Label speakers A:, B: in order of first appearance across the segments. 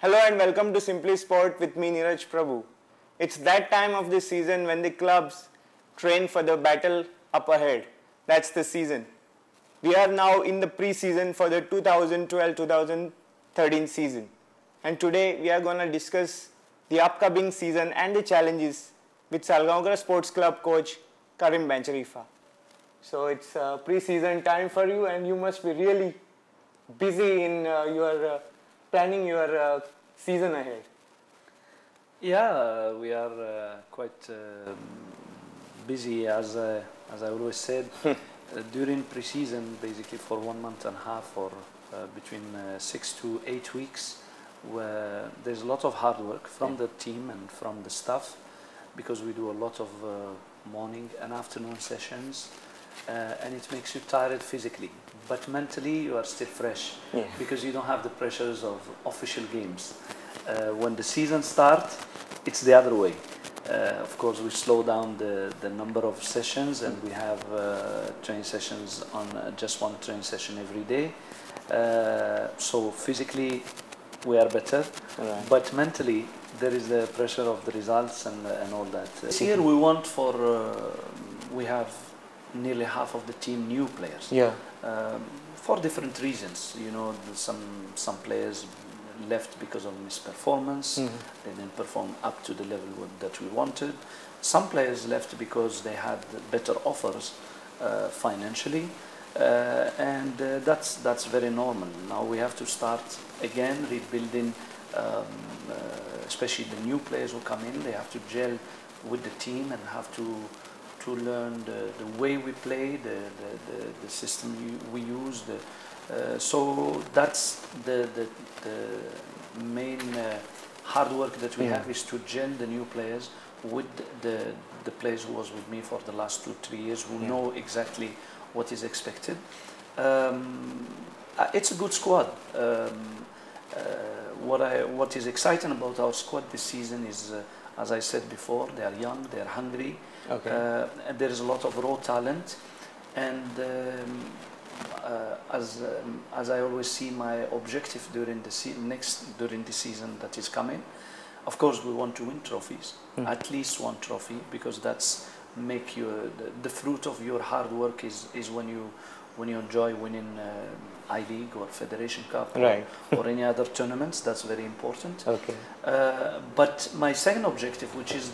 A: Hello and welcome to Simply Sport with me Neeraj Prabhu. It's that time of the season when the clubs train for the battle up ahead. That's the season. We are now in the pre-season for the 2012-2013 season. And today we are going to discuss the upcoming season and the challenges with Salgaonkar Sports Club coach Karim Bencherifa. So it's pre-season time for you and you must be really busy in your planning your season ahead.
B: Yeah, we are quite busy, as I always said, during pre-season, basically for 1 month and a half or between 6 to 8 weeks, where there's a lot of hard work from the team and from the staff, because we do a lot of morning and afternoon sessions, and it makes you tired physically, but mentally you are still fresh, because you don't have the pressures of official games. When the season starts, it's the other way. Of course, we slow down the number of sessions, and we have training sessions on just one training session every day. So physically we are better, but mentally there is the pressure of the results and all that. This year we want we have nearly half of the team new players. For different reasons. You know, some players left because of misperformance. They didn't perform up to the level that we wanted. Some players left because they had better offers financially, and that's very normal. Now we have to start again rebuilding, especially the new players who come in. They have to gel with the team and have to learn the way we play, the system we use. So that's the main hard work that we have, is to gel the new players with the players who was with me for the last 2-3 years, who know exactly what is expected. It's a good squad. What is exciting about our squad this season is, as I said before, they are young, they are hungry, and there is a lot of raw talent, and as I always see, my objective during the season that is coming, of course we want to win trophies, at least one trophy, because that's make you the fruit of your hard work is when you enjoy winning I-League or Federation Cup or any other tournaments. That's very important. But my second objective, which is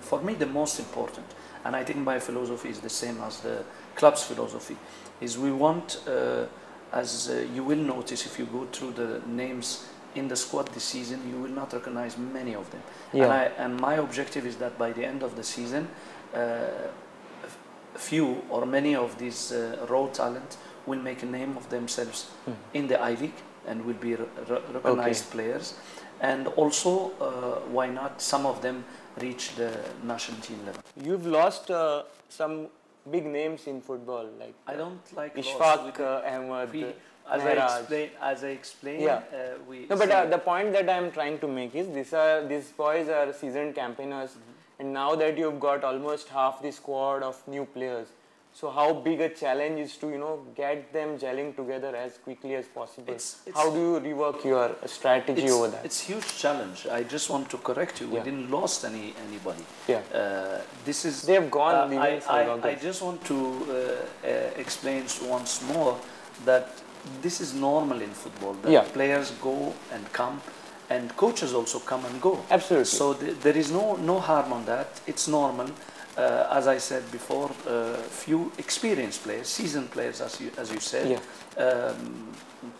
B: for me the most important, and I think my philosophy is the same as the club's philosophy, is we want, as you will notice if you go through the names in the squad this season, you will not recognize many of them. And my objective is that by the end of the season, few or many of these raw talent will make a name of themselves in the I-League and will be recognized players. And also, why not, some of them reach the national team level.
A: You've lost some big names in football, like
B: I don't like
A: Ishfaq Ahmed,
B: as I explained.
A: No, but the point that I'm trying to make is these boys are seasoned campaigners, and now that you've got almost half the squad of new players, so how big a challenge is to get them gelling together as quickly as possible? How do you rework your strategy over that?
B: It's a huge challenge. I just want to correct you. We didn't lost anybody. This is
A: they have gone.
B: I just want to explain once more that this is normal in football. That players go and come, and coaches also come and go.
A: Absolutely.
B: So there is no harm on that. It's normal. As I said before, few experienced players, seasoned players, as you said,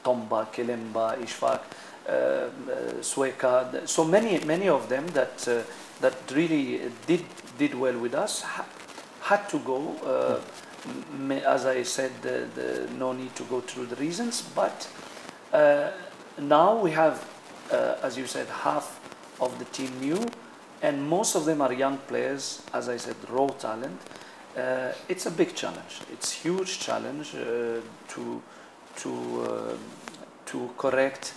B: Tomba, Kelemba, Ishfaq, Sueka. So many of them that really did well with us had to go. As I said, no need to go through the reasons, but now we have, as you said, half of the team new, and most of them are young players, as I said, raw talent. It's a big challenge. It's a huge challenge to correct,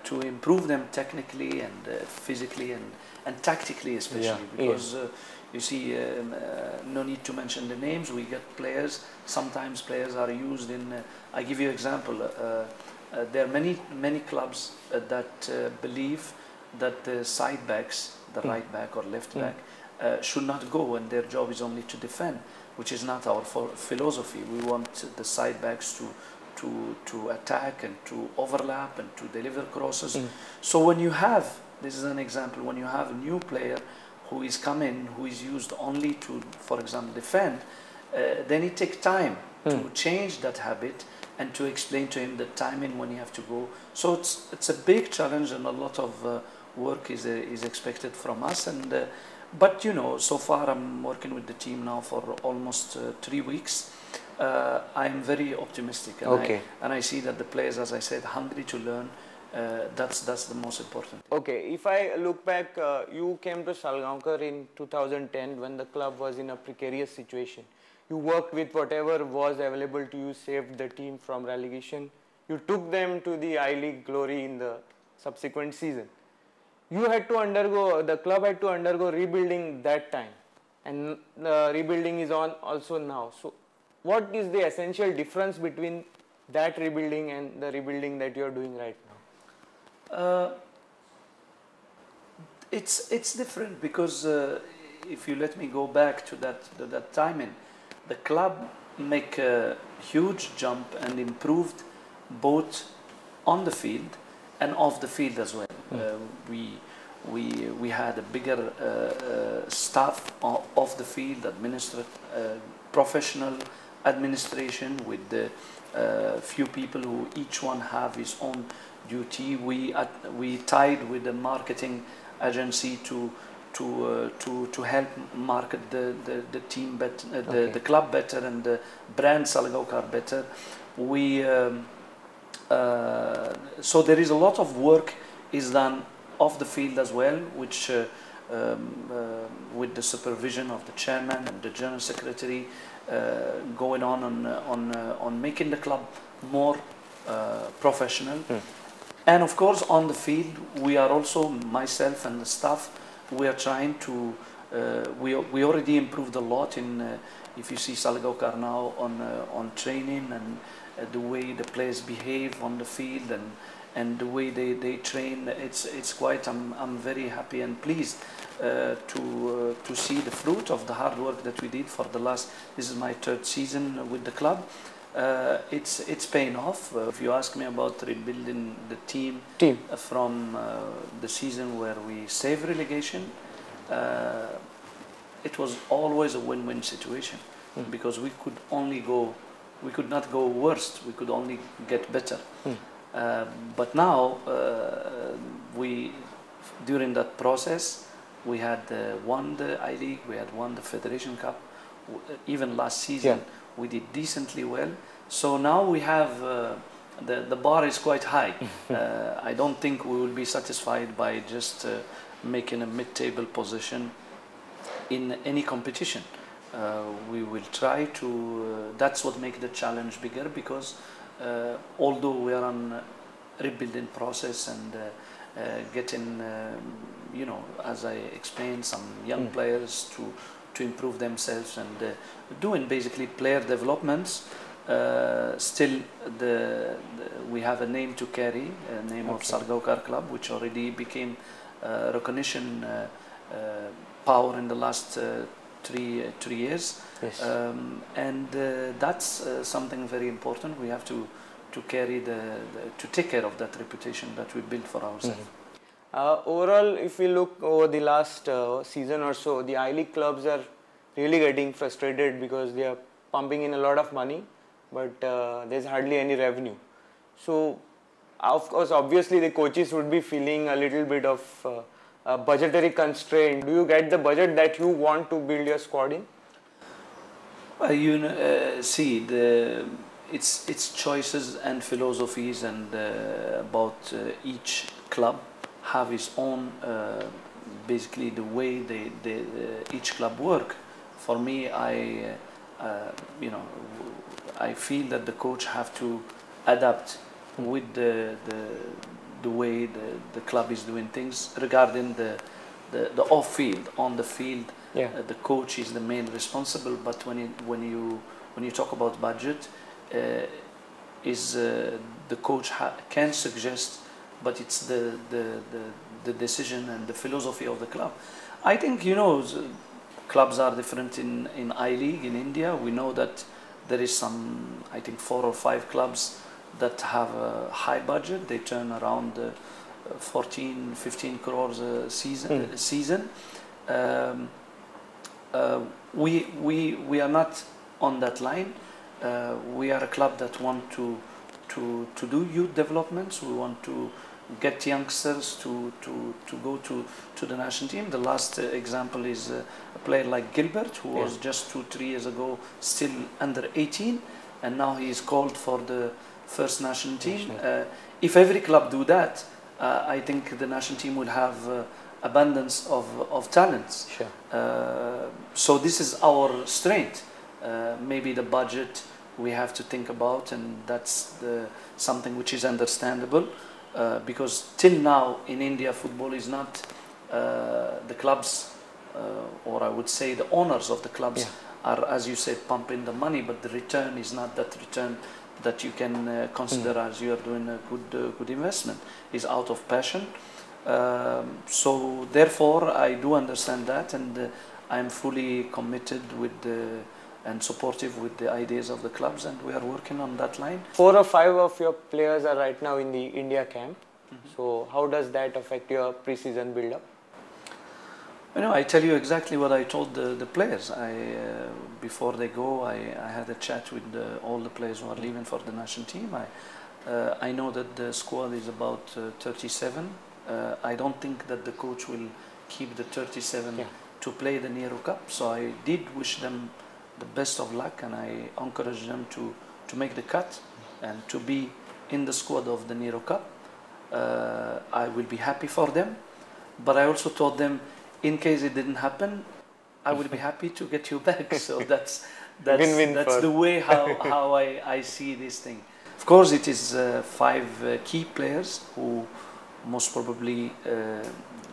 B: to improve them technically and physically and tactically, especially because you see, no need to mention the names. We get players. Sometimes players are used in. I give you an example. there are many clubs that believe that the side backs, the right back or left back, should not go, and their job is only to defend, which is not our philosophy. We want the side backs to attack and to overlap and to deliver crosses. So when you have, this is an example, when you have a new player who is coming, who is used only to, for example, defend, then it takes time to change that habit and to explain to him the timing when you have to go. So it's a big challenge, and a lot of work is expected from us. And but you know, so far I'm working with the team now for almost 3 weeks. I'm very optimistic, and I see that the players, as I said, hungry to learn. That's the most important.
A: Okay, if I look back, you came to Salgaonkar in 2010 when the club was in a precarious situation. You worked with whatever was available to you, saved the team from relegation. You took them to the I-League glory in the subsequent season. You had to undergo, the club had to undergo rebuilding that time, and the rebuilding is on also now. So what is the essential difference between that rebuilding and the rebuilding that you are doing right now?
B: It's different because if you let me go back to that timing, the club make a huge jump and improved both on the field and off the field as well. We had a bigger staff off the field, professional administration with the few people who each one have his own duty. We tied with the marketing agency to help market the team better, the club better, and the brand Salgaonkar better. So there is a lot of work is done off the field as well, which with the supervision of the chairman and the general secretary, going on making the club more professional. And of course, on the field, we are also, myself and the staff, we are trying to, we already improved a lot in, if you see Salgaonkar now on training and the way the players behave on the field and the way they train, it's quite, I'm very happy and pleased to see the fruit of the hard work that we did for the last, this is my 3rd season with the club. It's paying off. If you ask me about rebuilding the team. From the season where we saved relegation, it was always a win-win situation because we could not go worse, we could only get better. But now, during that process, we had won the I-League, we had won the Federation Cup, even last season we did decently well. So now we have, the bar is quite high. I don't think we will be satisfied by just making a mid-table position in any competition. We will try to, that's what makes the challenge bigger, because although we are on a rebuilding process and getting, you know, as I explained, some young players to improve themselves and doing basically player developments, still we have a name to carry, a name of Salgaonkar Club, which already became recognition power in the last 3 years. And that's something very important. We have to carry to take care of that reputation that we built for ourselves.
A: Overall, if we look over the last season or so, the I-League clubs are really getting frustrated because they are pumping in a lot of money, but there's hardly any revenue. So, of course, obviously the coaches would be feeling a little bit of budgetary constraint. Do you get the budget that you want to build your squad in?
B: You know, see, it's choices and philosophies, and about each club have its own, basically the way each club work. For me, you know, I feel that the coach have to adapt with the way the club is doing things regarding the off field. On the field, the coach is the main responsible. But when you talk about budget, is the coach can suggest, but it's the decision and the philosophy of the club. I think, you know, clubs are different in I-League in India. We know that there is some, I think 4 or 5 clubs that have a high budget. They turn around 14-15 crores a season. We are not on that line. We are a club that want to do youth developments. We want to get youngsters to go to the national team. The last example is a player like Gilbert, who was just 2-3 years ago still under 18, and now he is called for the first national team. If every club do that, I think the national team will have abundance of talents. So this is our strength. Maybe the budget we have to think about, and that's something which is understandable, because till now in India football is not the clubs, or I would say the owners of the clubs are, as you said, pumping the money, but the return is not that return that you can consider as you are doing a good investment. Is out of passion. So therefore I do understand that, and I'm fully committed with and supportive with the ideas of the clubs, and we are working on that line.
A: 4 or 5 of your players are right now in the India camp. So how does that affect your pre-season build-up?
B: You know, I tell you exactly what I told the players. Before they go, I had a chat with all the players who are leaving for the national team. I know that the squad is about 37. I don't think that the coach will keep the 37 to play the Nehru Cup. So I did wish them the best of luck, and I encourage them to make the cut and to be in the squad of the Nehru Cup. I will be happy for them, but I also told them, in case it didn't happen, I will be happy to get you back. So that's the way how I see this thing. Of course, it is 5 key players who most probably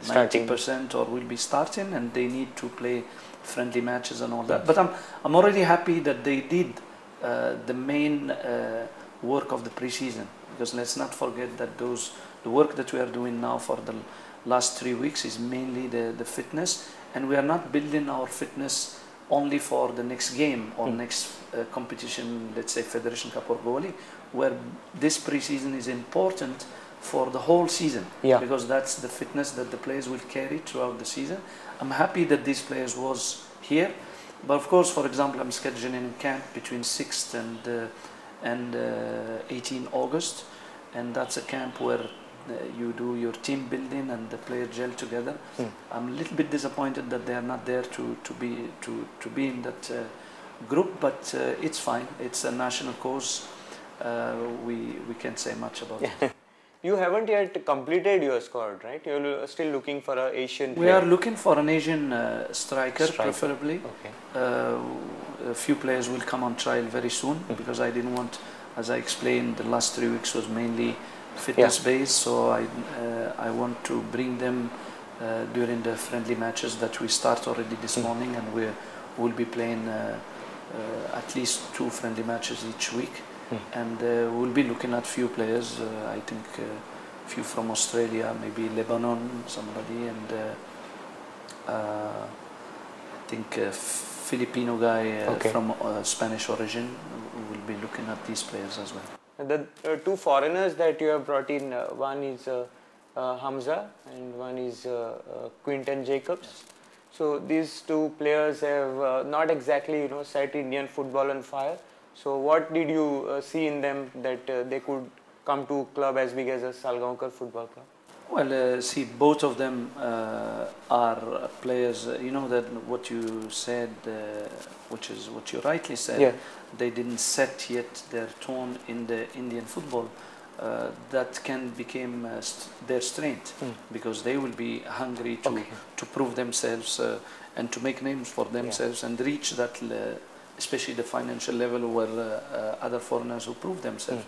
B: 90% or will be starting, and they need to play friendly matches and all that. But I'm already happy that they did the main work of the pre-season, because let's not forget that the work that we are doing now for the last 3 weeks is mainly the fitness, and we are not building our fitness only for the next game or next competition, let's say Federation Cup or Goalie, where this pre-season is important for the whole season, because that's the fitness that the players will carry throughout the season. I'm happy that these players was here, but of course, for example, I'm scheduling a camp between 6th and 18 August, and that's a camp where you do your team building and the player gel together. I'm a little bit disappointed that they are not there to be in that group, but it's fine. It's a national cause. We can't say much about it.
A: You haven't yet completed your squad, right? You're still looking for an Asian player.
B: We are looking for an Asian striker, preferably. A few players will come on trial very soon, because I didn't want, as I explained, the last 3 weeks was mainly fitness based, so I want to bring them during the friendly matches that we start already this morning, and we'll be playing at least 2 friendly matches each week. And we'll be looking at few players, I think few from Australia, maybe Lebanon, somebody, and I think a Filipino guy from Spanish origin. We'll be looking at these players as well.
A: The 2 foreigners that you have brought in, one is Hamza and one is Quinton Jacobs. So these 2 players have not exactly set Indian football on fire. So what did you see in them that they could come to a club as big as a Salgaonkar football club?
B: Well, see, both of them are players. You know that what you said, which is what you rightly said. They didn't set yet their tone in the Indian football. That can become their strength, because they will be hungry to prove themselves and to make names for themselves and reach that, especially the financial level where other foreigners who prove themselves.